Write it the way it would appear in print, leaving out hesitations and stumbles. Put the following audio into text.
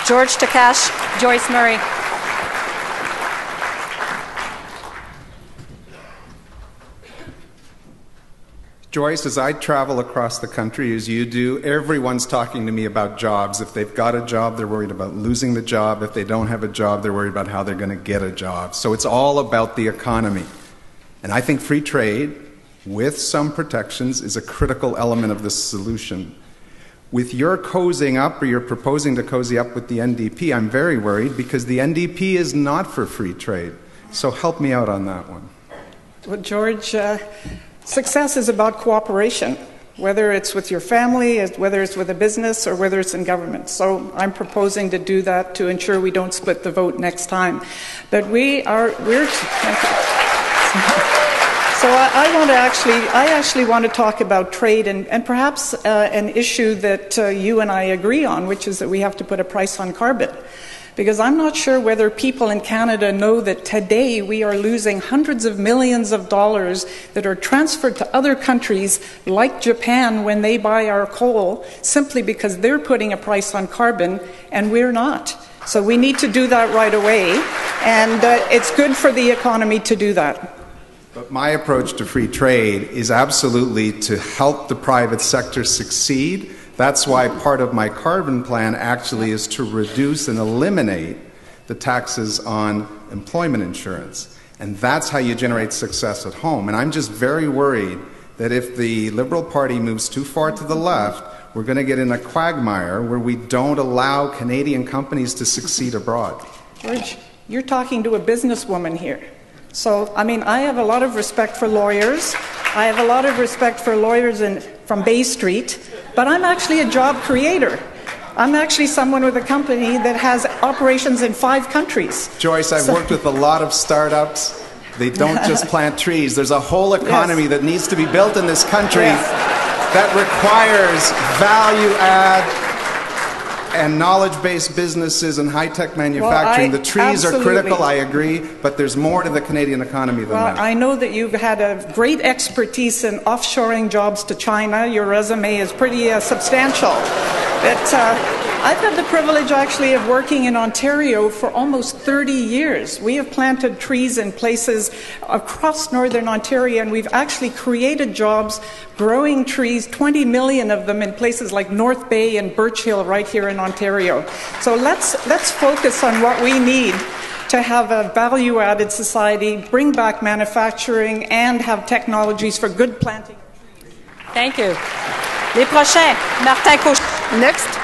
George Takach, Joyce Murray. Joyce, as I travel across the country, as you do, everyone's talking to me about jobs. If they've got a job, they're worried about losing the job. If they don't have a job, they're worried about how they're going to get a job. So it's all about the economy. And I think free trade, with some protections, is a critical element of the solution. With your cozying up, or you're proposing to cozy up with the NDP, I'm very worried because the NDP is not for free trade. So help me out on that one. Well, George, success is about cooperation, whether it's with your family, whether it's with a business, or whether it's in government. So I'm proposing to do that to ensure we don't split the vote next time. But we're so I actually want to talk about trade and perhaps an issue that you and I agree on, which is that we have to put a price on carbon. Because I'm not sure whether people in Canada know that today we are losing hundreds of millions of dollars that are transferred to other countries like Japan when they buy our coal simply because they're putting a price on carbon and we're not. So we need to do that right away, and it's good for the economy to do that. But my approach to free trade is absolutely to help the private sector succeed. That's why part of my carbon plan actually is to reduce and eliminate the taxes on employment insurance. And that's how you generate success at home. And I'm just very worried that if the Liberal Party moves too far to the left, we're going to get in a quagmire where we don't allow Canadian companies to succeed abroad. George, you're talking to a businesswoman here. So, I mean, I have a lot of respect for lawyers. I have a lot of respect for lawyers from Bay Street, but I'm actually a job creator. I'm actually someone with a company that has operations in 5 countries. Joyce, I've worked with a lot of startups. They don't just plant trees. There's a whole economy that needs to be built in this country that requires value add and knowledge-based businesses and high-tech manufacturing. The trees are critical, I agree, but there's more to the Canadian economy than that. I know that you've had a great expertise in offshoring jobs to China. Your resume is pretty substantial. But I've had the privilege actually of working in Ontario for almost 30 years. We have planted trees in places across northern Ontario, and we've actually created jobs growing trees, 20 million of them in places like North Bay and Birch Hill right here in Ontario. So let's focus on what we need to have a value-added society, bring back manufacturing, and have technologies for good planting. Thank you. Les prochains, Martin Cauchon. Next.